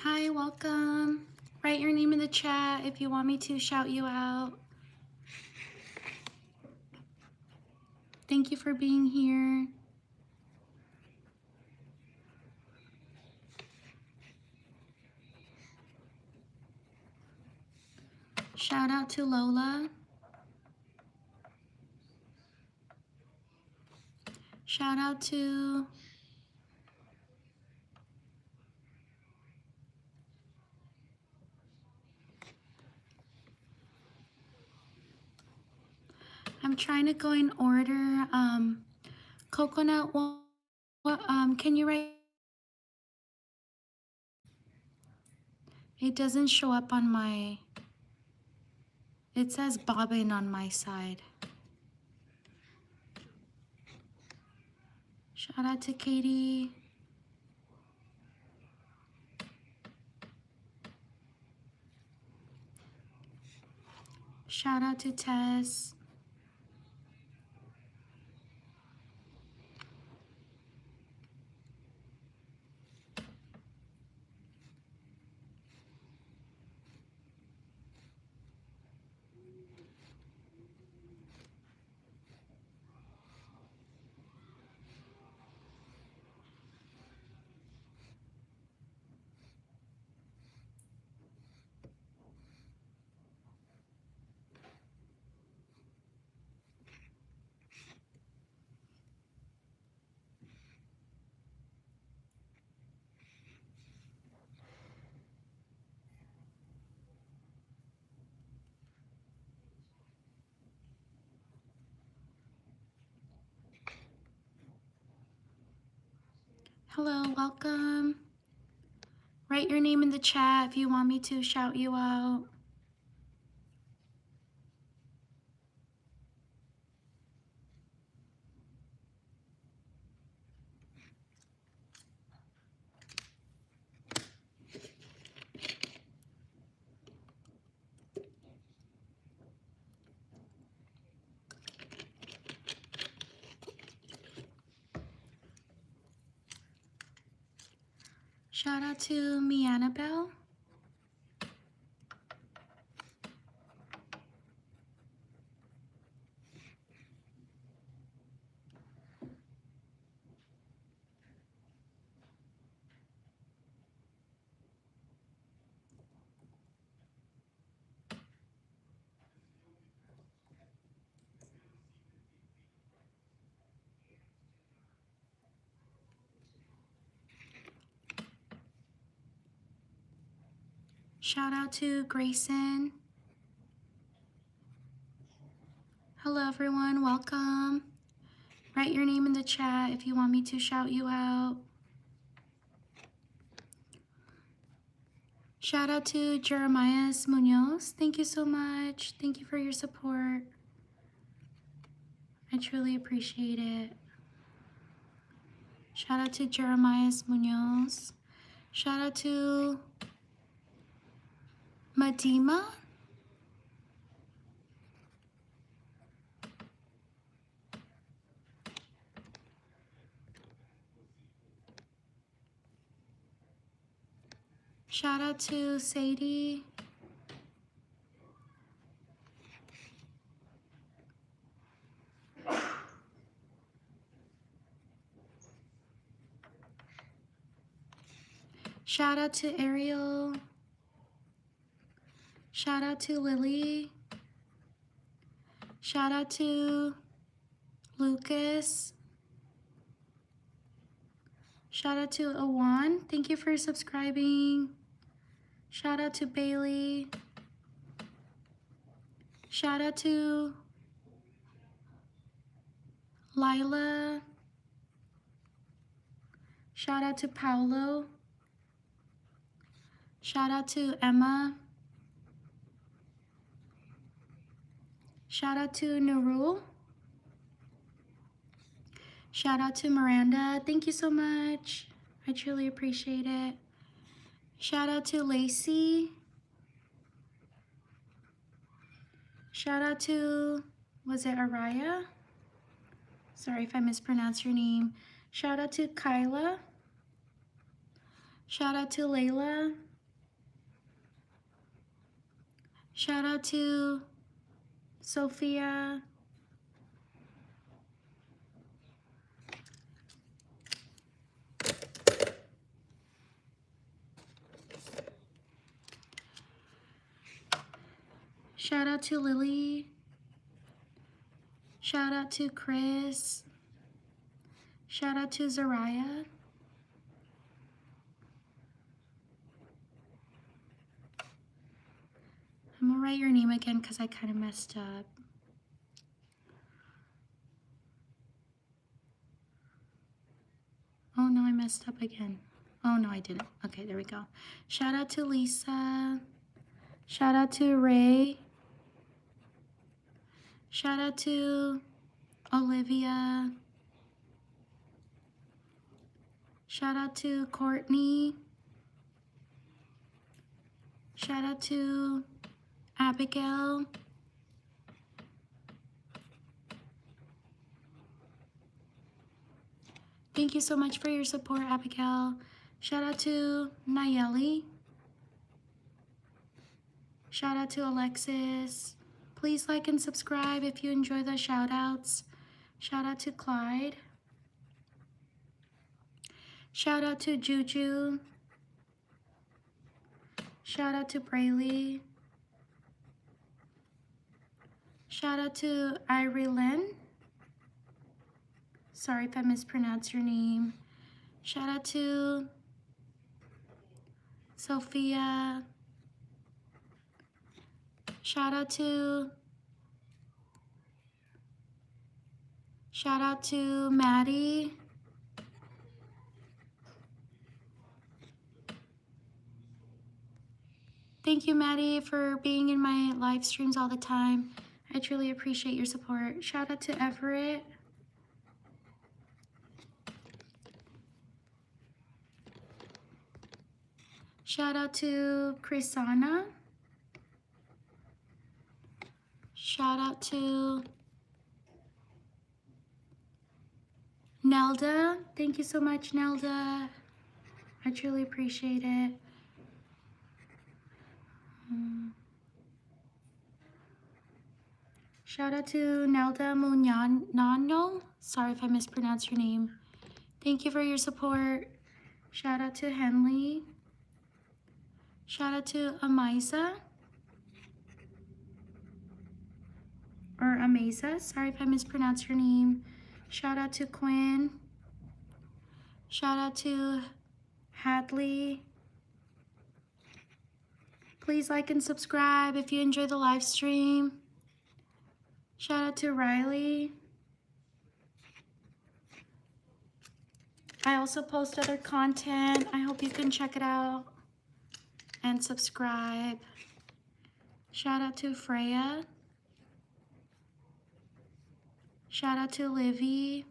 Hi, welcome. Write your name in the chat if you want me to shout you out. Thank you for being here. Shout out to Lola. Shout out to I'm trying to go in order. Coconut, can you write? It doesn't show up on my, it says bobbin on my side. Shout out to Katie. Shout out to Tess. Hello, welcome. Write your name in the chat if you want me to shout you out. Shout out to me, Annabelle. Shout out to Grayson. Hello everyone, welcome. Write your name in the chat if you want me to shout you out. Shout out to Jeremiah Munoz. Thank you so much. Thank you for your support. I truly appreciate it. Shout out to Jeremiah Munoz. Shout out to Madima. Shout out to Sadie. Shout out to Ariel. Shout out to Lily. Shout out to Lucas. Shout out to Awan. Thank you for subscribing. Shout out to Bailey. Shout out to Lila. Shout out to Paolo. Shout out to Emma. Shout out to Nurul. Shout out to Miranda. Thank you so much. I truly appreciate it. Shout out to Lacey. Shout out to, was it Araya? Sorry if I mispronounced your name. Shout out to Kyla. Shout out to Layla. Shout out to Sophia. Shout out to Lily. Shout out to Chris. Shout out to Zariah. I'm gonna write your name again because I kind of messed up. Oh no, I messed up again. Oh no, I didn't. Okay, there we go. Shout out to Lisa. Shout out to Ray. Shout out to Olivia. Shout out to Courtney. Shout out to Abigail. Thank you so much for your support, Abigail. Shout out to Nayeli. Shout out to Alexis. Please like and subscribe if you enjoy the shout outs. Shout out to Clyde. Shout out to Juju. Shout out to Brayley. Shout out to Irene. Sorry if I mispronounced your name. Shout out to Sophia. Shout out to Maddie. Thank you, Maddie, for being in my live streams all the time. I truly appreciate your support. Shout out to Everett. Shout out to Chrisana. Shout out to Nelda. Thank you so much, Nelda. I truly appreciate it. Shout out to Nelda Muñano. Sorry if I mispronounced your name. Thank you for your support. Shout out to Henley. Shout out to Amaisa. Or Amasa. Sorry if I mispronounced your name. Shout out to Quinn. Shout out to Hadley. Please like and subscribe if you enjoy the live stream. Shout out to Riley. I also post other content. I hope you can check it out and subscribe. Shout out to Freya. Shout out to Livy.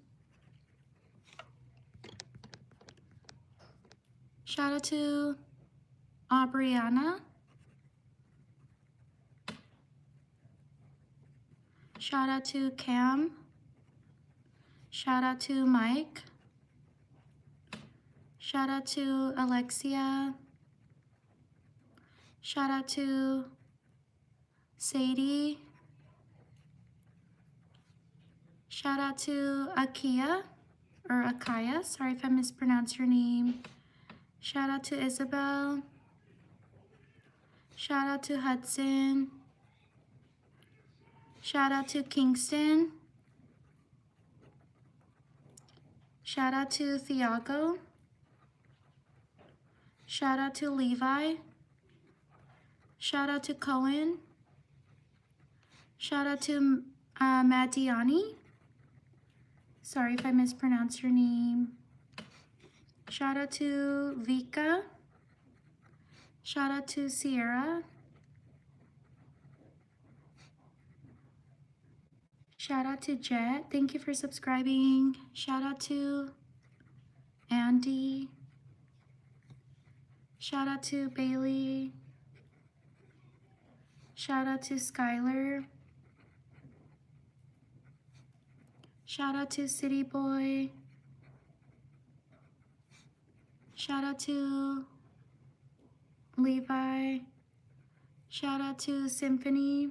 Shout out to Aubriana. Shout out to Cam. Shout out to Mike. Shout out to Alexia. Shout out to Sadie. Shout out to Akia, or Akaya. Sorry if I mispronounced your name. Shout out to Isabel. Shout out to Hudson. Shout out to Kingston. Shout out to Thiago. Shout out to Levi. Shout out to Cohen. Shout out to Madiani. Sorry if I mispronounced your name. Shout out to Vika. Shout out to Sierra. Shout out to Jet. Thank you for subscribing. Shout out to Andy. Shout out to Bailey. Shout out to Skylar. Shout out to City Boy. Shout out to Levi. Shout out to Symphony.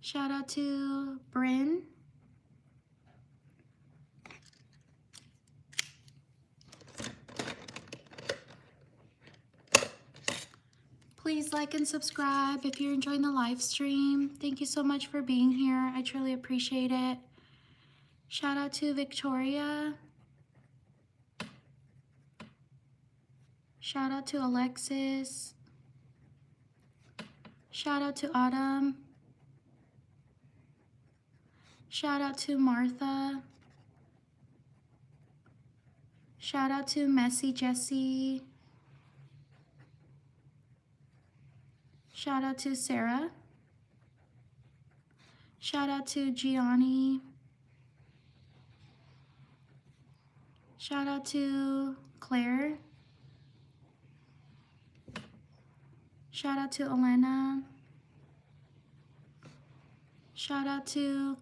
Shout out to Bryn. Please like and subscribe if you're enjoying the live stream. Thank you so much for being here. I truly appreciate it. Shout out to Victoria. Shout out to Alexis. Shout out to Autumn. Shout out to Martha. Shout out to Messy Jessie. Shout out to Sarah. Shout out to Gianni. Shout out to Claire. Shout out to Elena. Shout out to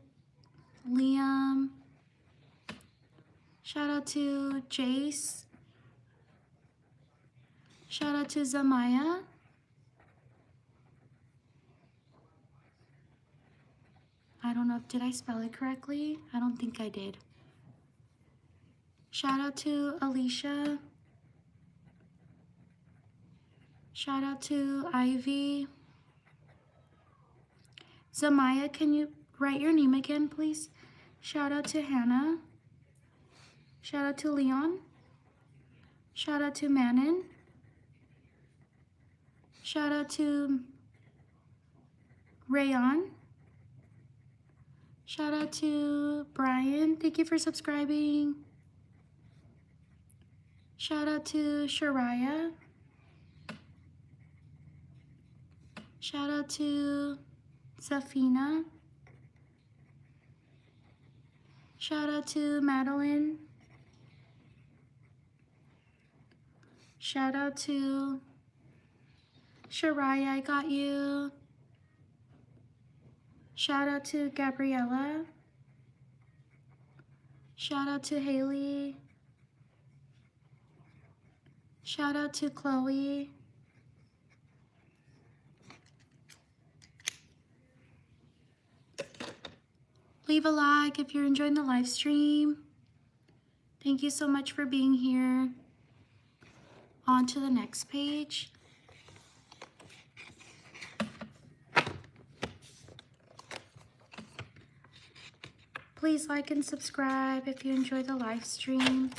Liam. Shout out to Jace. Shout out to Zamaya. I don't know if did I spell it correctly? I don't think I did. Shout out to Alicia. Shout out to Ivy. Zamaya, can you write your name again, please? Shout out to Hannah. Shout out to Leon. Shout out to Manon. Shout out to Rayon. Shout out to Brian. Thank you for subscribing. Shout out to Shariah. Shout out to Zafina. Shout out to Madeline. Shout out to Shariah, I got you. Shout out to Gabriella. Shout out to Haley. Shout out to Chloe. Leave a like if you're enjoying the live stream. Thank you so much for being here. On to the next page. Please like and subscribe if you enjoy the live stream.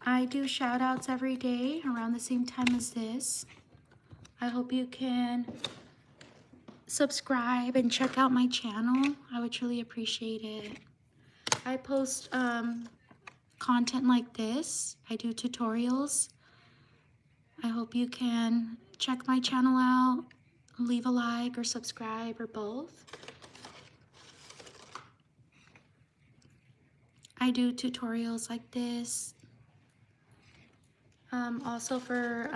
I do shout outs every day around the same time as this. I hope you can subscribe and check out my channel. I would truly appreciate it. I post content like this. I do tutorials. I hope you can check my channel out, leave a like or subscribe or both. I do tutorials like this. Also for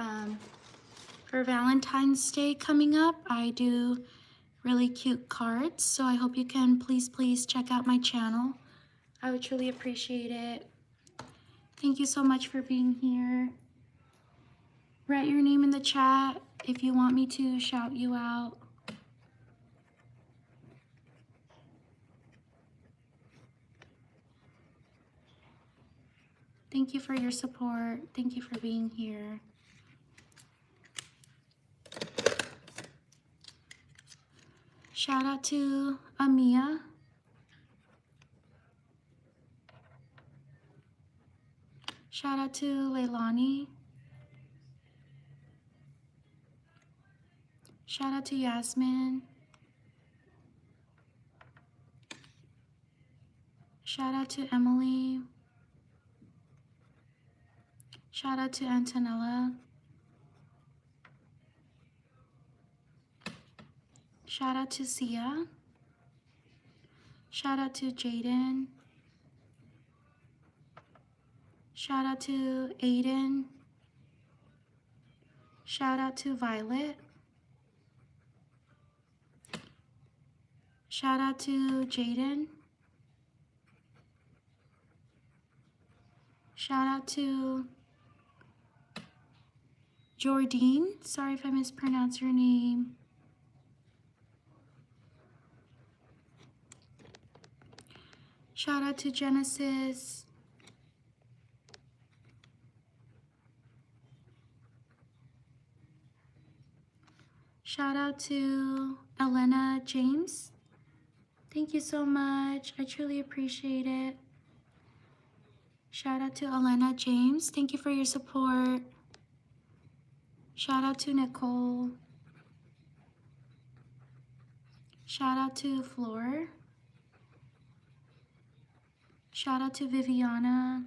Valentine's Day coming up, I do really cute cards. So I hope you can please check out my channel. I would truly appreciate it. Thank you so much for being here. Write your name in the chat if you want me to shout you out. Thank you for your support. Thank you for being here. Shout out to Amia. Shout out to Leilani. Shout out to Yasmin. Shout out to Emily. Shout out to Antonella. Shout out to Sia. Shout out to Jaden. Shout out to Aiden. Shout out to Violet. Shout out to Jaden. Shout out to Jordine, sorry if I mispronounced your name. Shout out to Genesis. Shout out to Elena James. Thank you so much. I truly appreciate it. Shout out to Elena James. Thank you for your support. Shout out to Nicole. Shout out to Floor. Shout out to Viviana.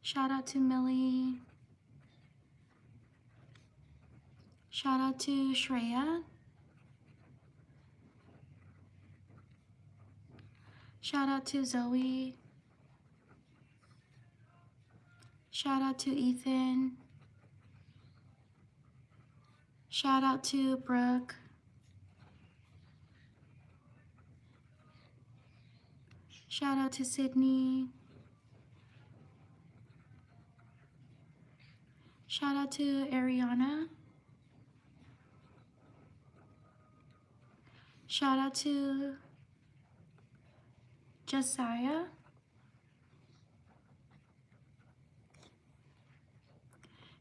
Shout out to Millie. Shout out to Shreya. Shout out to Zoe. Shout out to Ethan. Shout out to Brooke. Shout out to Sydney. Shout out to Ariana. Shout out to Josiah.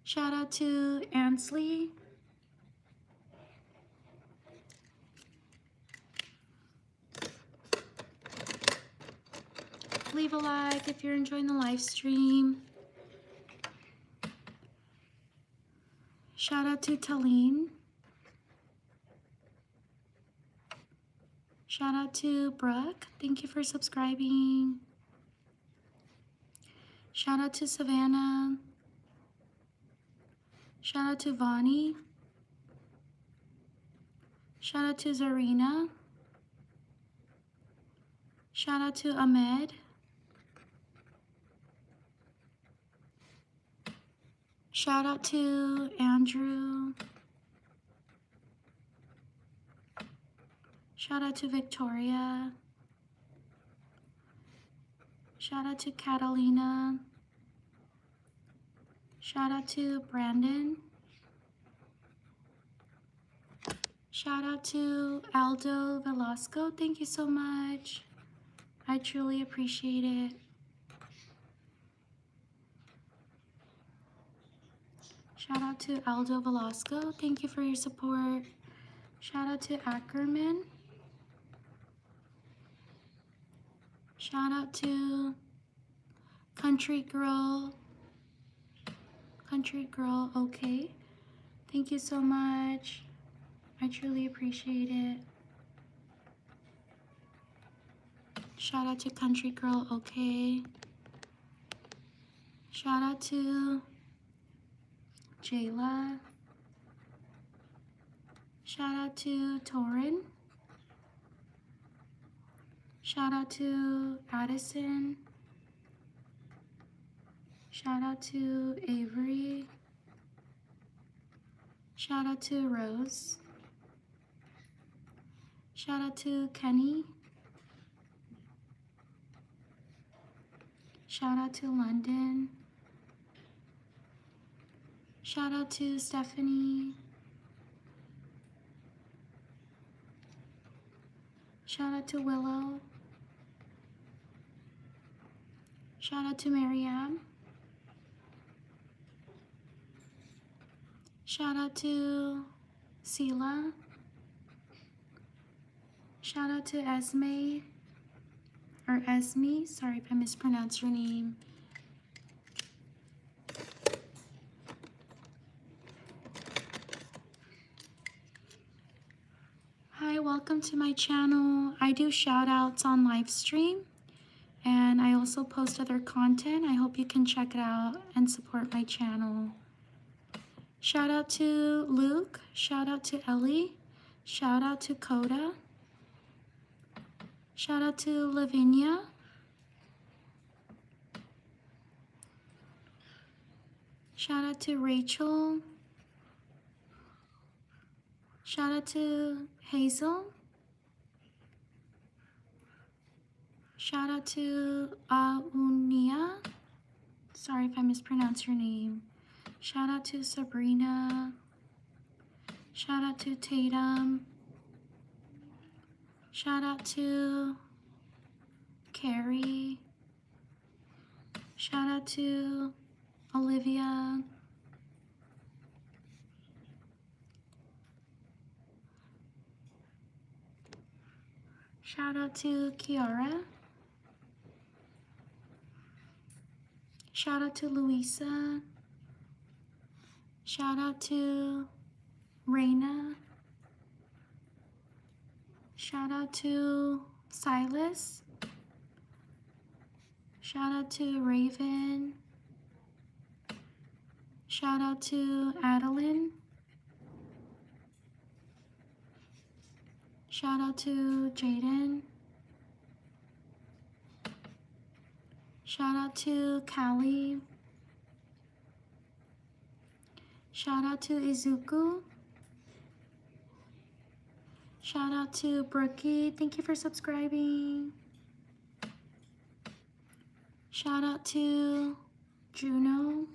Shout out to Ansley. Leave a like if you're enjoying the live stream. Shout out to Talene. Shout out to Brooke. Thank you for subscribing. Shout out to Savannah. Shout out to Vani. Shout out to Zarina. Shout out to Ahmed. Shout out to Andrew. Shout out to Victoria. Shout out to Catalina. Shout out to Brandon. Shout out to Aldo Velasco. Thank you so much. I truly appreciate it. Shout out to Aldo Velasco. Thank you for your support. Shout out to Ackerman. Shout out to Country Girl. Country Girl, okay. Thank you so much. I truly appreciate it. Shout out to Country Girl, okay. Shout out to Jayla. Shout out to Torin. Shout out to Addison. Shout out to Avery. Shout out to Rose. Shout out to Kenny. Shout out to London. Shout out to Stephanie. Shout out to Willow. Shout out to Marianne. Shout out to Sela. Shout out to Esme, or Esme, sorry if I mispronounced your name. Hi, welcome to my channel. I do shout outs on live stream, and I also post other content. I hope you can check it out and support my channel. Shout out to Luke. Shout out to Ellie. Shout out to Coda. Shout out to Lavinia. Shout out to Rachel. Shout out to Hazel. Shout out to Aunia. Sorry if I mispronounce your name. Shout out to Sabrina. Shout out to Tatum. Shout out to Carrie. Shout out to Olivia. Shout out to Kiara. Shout out to Louisa. Shout out to Raina. Shout out to Silas. Shout out to Raven. Shout out to Adeline. Shout out to Jaden. Shout out to Callie. Shout out to Izuku. Shout out to Brookie. Thank you for subscribing. Shout out to Juno.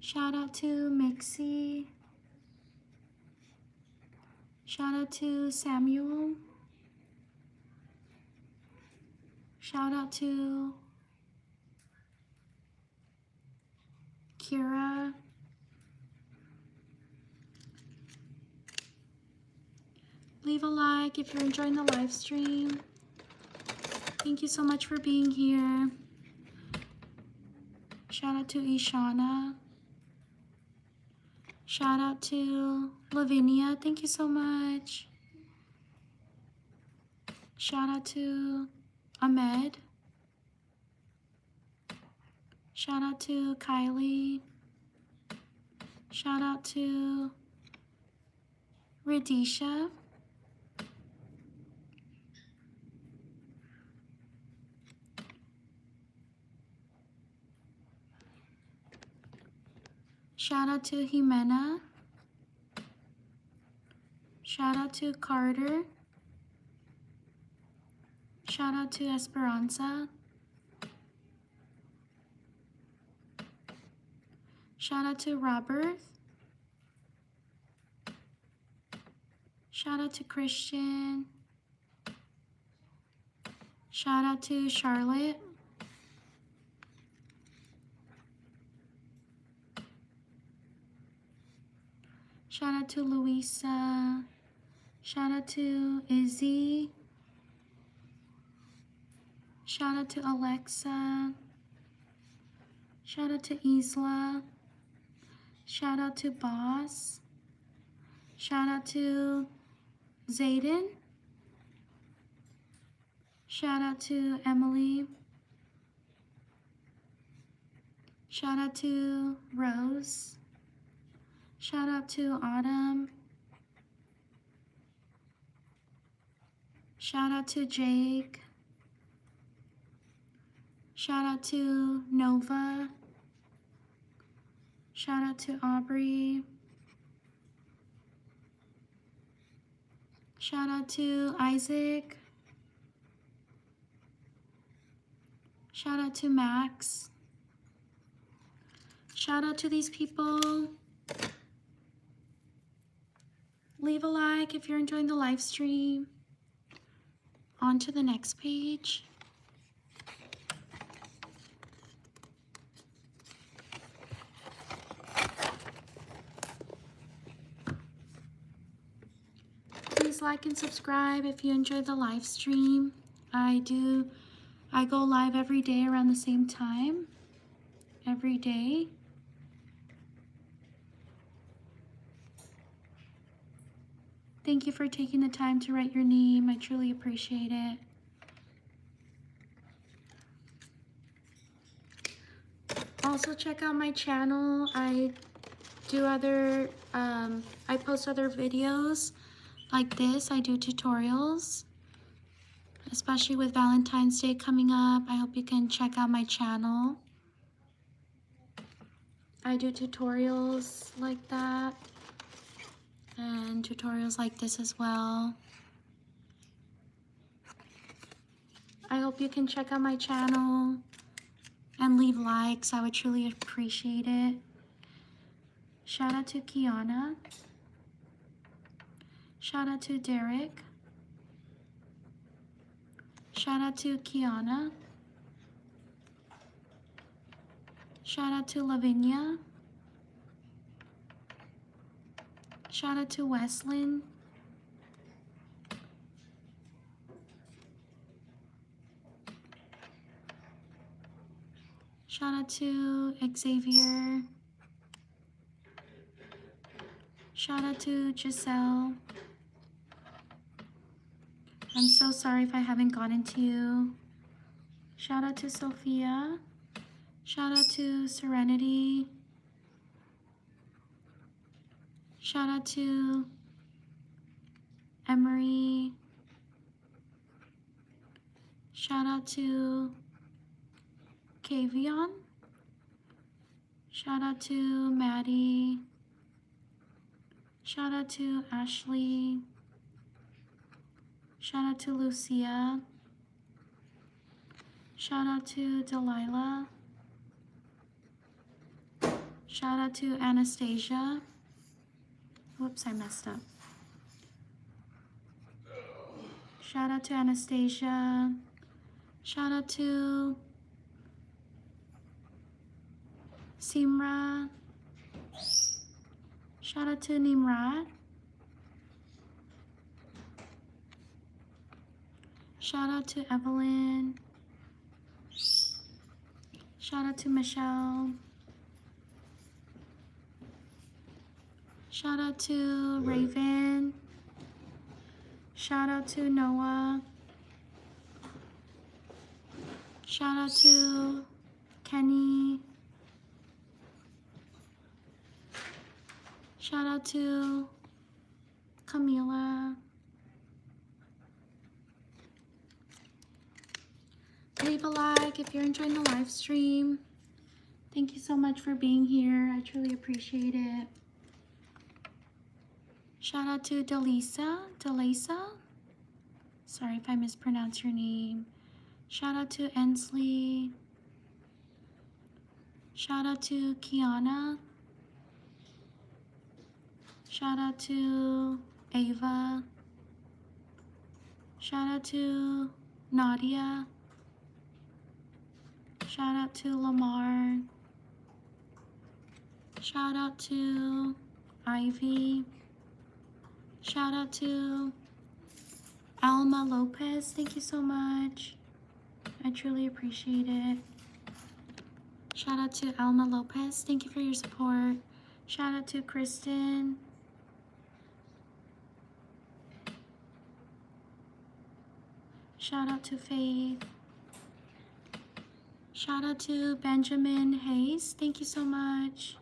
Shout out to Mixie. Shout out to Samuel. Shout out to Kira. Leave a like if you're enjoying the live stream. Thank you so much for being here. Shout out to Ishana. Shout out to Lavinia. Thank you so much. Shout out to Ahmed. Shout out to Kylie. Shout out to Radisha. Shout out to Jimena. Shout out to Carter. Shout out to Esperanza. Shout out to Robert. Shout out to Christian. Shout out to Charlotte. Shout out to Louisa. Shout out to Izzy. Shout out to Alexa. Shout out to Isla. Shout out to Boss. Shout out to Zayden. Shout out to Emily. Shout out to Rose. Shout out to Autumn. Shout out to Jake. Shout out to Nova. Shout out to Aubrey. Shout out to Isaac. Shout out to Max. Shout out to these people. Leave a like if you're enjoying the live stream. On to the next page. Please like and subscribe if you enjoyed the live stream. I go live every day around the same time. Every day. Thank you for taking the time to write your name. I truly appreciate it. Also check out my channel. I post other videos like this. I do tutorials, especially with Valentine's Day coming up. I hope you can check out my channel. I do tutorials like that and tutorials like this as well. I hope you can check out my channel. and leave likes. I would truly appreciate it. Shout out to Kiana. Shout out to Derek. Shout out to Kiana. Shout out to Lavinia. Shout out to Weslyn. Shout out to Xavier. Shout out to Giselle. I'm so sorry if I haven't gotten to you. Shout out to Sophia. Shout out to Serenity. Shout out to Emery. Shout out to Kavion. Shout out to Maddie. Shout out to Ashley. Shout out to Lucia. Shout out to Delilah. Shout out to Anastasia. Whoops, I messed up. Shout out to Anastasia. Shout out to Simra. Shout out to Nimrat. Shout out to Evelyn. Shout out to Michelle. Shout out to Raven. Shout out to Noah. Shout out to Kenny. Shout out to Camila. Leave a like if you're enjoying the live stream. Thank you so much for being here. I truly appreciate it. Shout out to Delisa. Sorry if I mispronounce your name. Shout out to Ensley. Shout out to Kiana. Shout out to Ava. Shout out to Nadia. Shout out to Lamar. Shout out to Ivy. Shout out to Alma Lopez. Thank you so much. I truly appreciate it. Shout out to Alma Lopez. Thank you for your support. Shout out to Kristen. Shout out to Faith. Shout out to Benjamin Hayes. Thank you so much.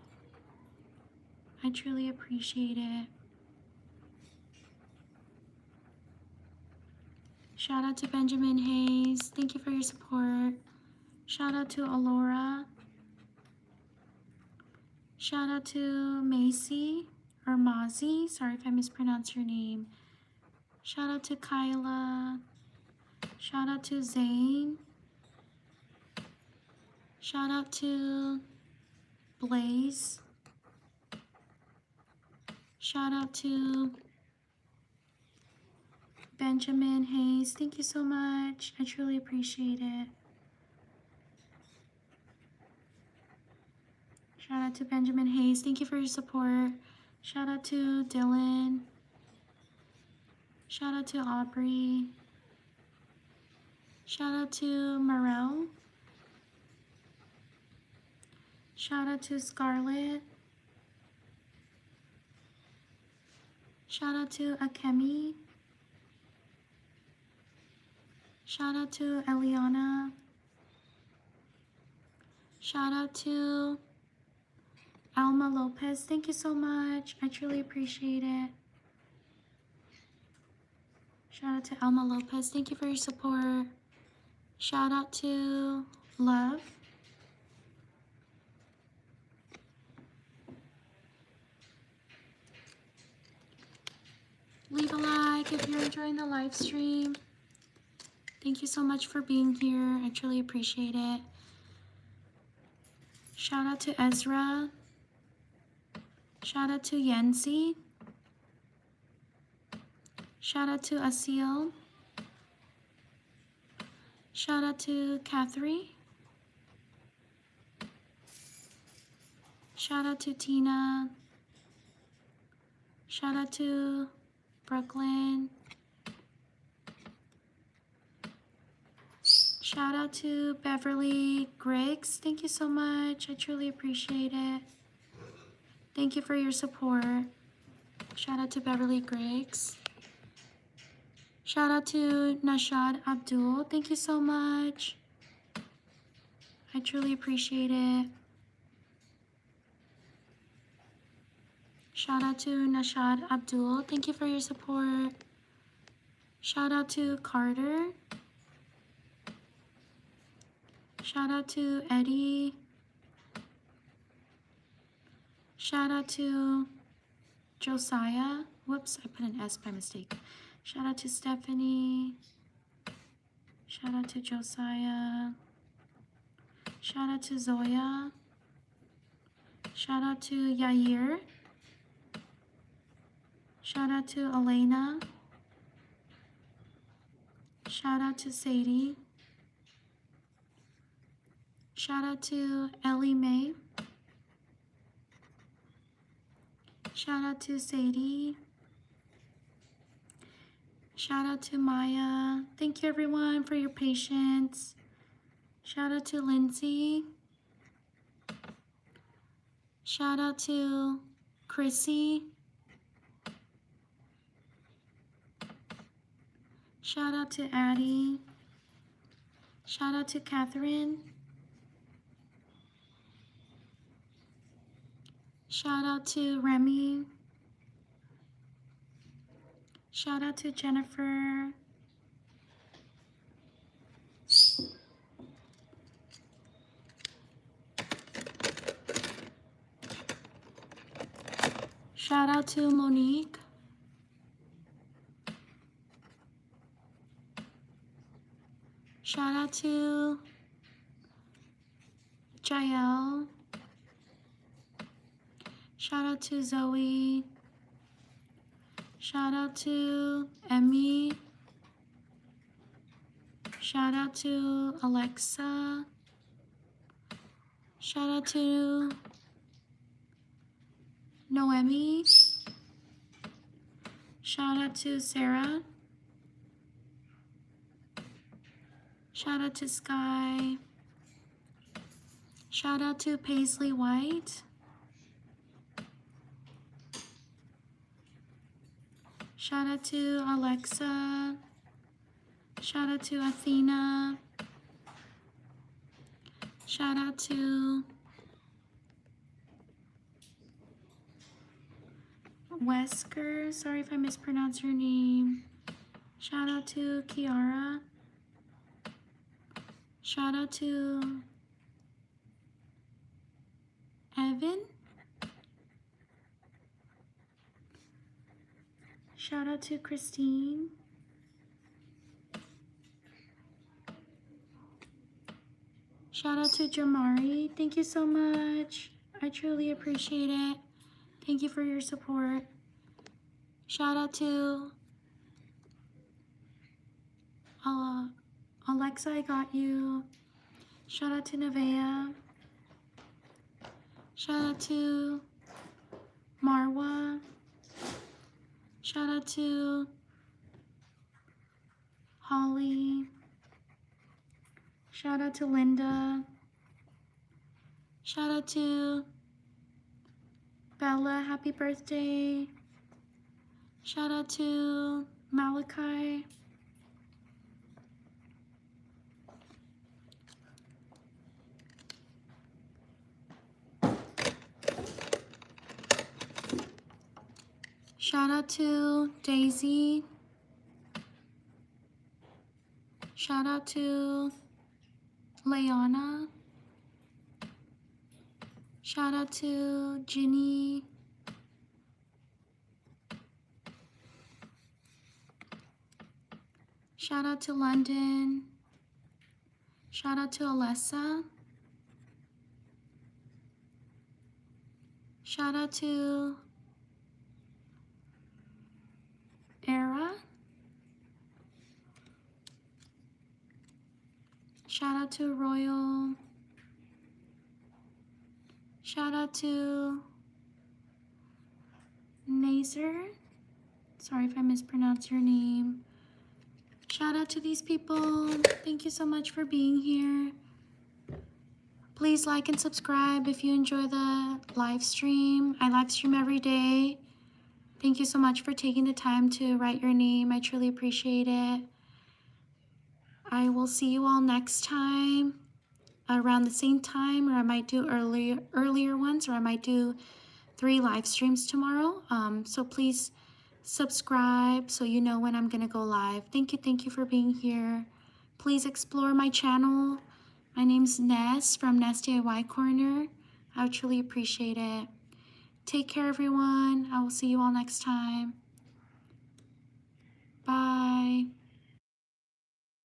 I truly appreciate it. Shout out to Benjamin Hayes. Thank you for your support. Shout out to Alora. Shout out to Macy or Mazi. Sorry if I mispronounced your name. Shout out to Kyla. Shout out to Zane. Shout out to Blaze. Shout out to Benjamin Hayes. Thank you so much. I truly appreciate it. Shout out to Benjamin Hayes. Thank you for your support. Shout out to Dylan. Shout out to Aubrey. Shout out to Morel. Shout out to Scarlett. Shout out to Akemi. Shout out to Eliana. Shout out to Alma Lopez. Thank you so much. I truly appreciate it. Shout out to Alma Lopez. Thank you for your support. Shout out to Love. Leave a like if you're enjoying the live stream. Thank you so much for being here. I truly appreciate it. Shout out to Ezra. Shout out to Yancy. Shout out to Asil. Shout out to Catherine. Shout out to Tina. Shout out to Brooklyn. Shout out to Beverly Griggs. Thank you so much. I truly appreciate it. Thank you for your support. Shout out to Beverly Griggs. Shout out to Nashad Abdul. Thank you so much. I truly appreciate it. Shout out to Nashad Abdul. Thank you for your support. Shout out to Carter. Shout out to Eddie. Shout out to Josiah. Whoops, I put an S by mistake. Shout out to Stephanie. Shout out to Josiah. Shout out to Zoya. Shout out to Yair. Shout out to Elena. Shout out to Sadie. Shout out to Ellie Mae. Shout out to Sadie. Shout out to Maya. Thank you everyone for your patience. Shout out to Lindsay. Shout out to Chrissy. Shout out to Addie. Shout out to Catherine. Shout out to Remy. Shout out to Jennifer. Shout out to Monique. Shout out to Jael. Shout out to Zoe. Shout out to Emmy. Shout out to Alexa. Shout out to Noemi. Shout out to Sarah. Shout out to Sky. Shout out to Paisley White. Shout out to Alexa. Shout out to Athena. Shout out to Wesker. Sorry if I mispronounced your name. Shout out to Kiara. Shout out to Evan. Shout out to Christine. Shout out to Jamari. Thank you so much. I truly appreciate it. Thank you for your support. Shout out to Alexa, I got you. Shout out to Nevaeh. Shout out to Marwa. Shout out to Holly. Shout out to Linda. Shout out to Bella, happy birthday. Shout out to Malachi. Shout out to Daisy. Shout out to Leona. Shout out to Ginny. Shout out to London. Shout out to Alessa. Shout out to Era. Shout out to Royal. Shout out to Nazer. Sorry if I mispronounce your name. Shout out to these people. Thank you so much for being here. Please like and subscribe if you enjoy the live stream. I live stream every day. Thank you so much for taking the time to write your name. I truly appreciate it. I will see you all next time around the same time, or I might do earlier ones, or I might do 3 live streams tomorrow. So please subscribe so you know when I'm gonna go live. Thank you for being here. Please explore my channel. My name's Ness from NessDIYcorner. I would truly appreciate it. Take care, everyone. I will see you all next time. Bye.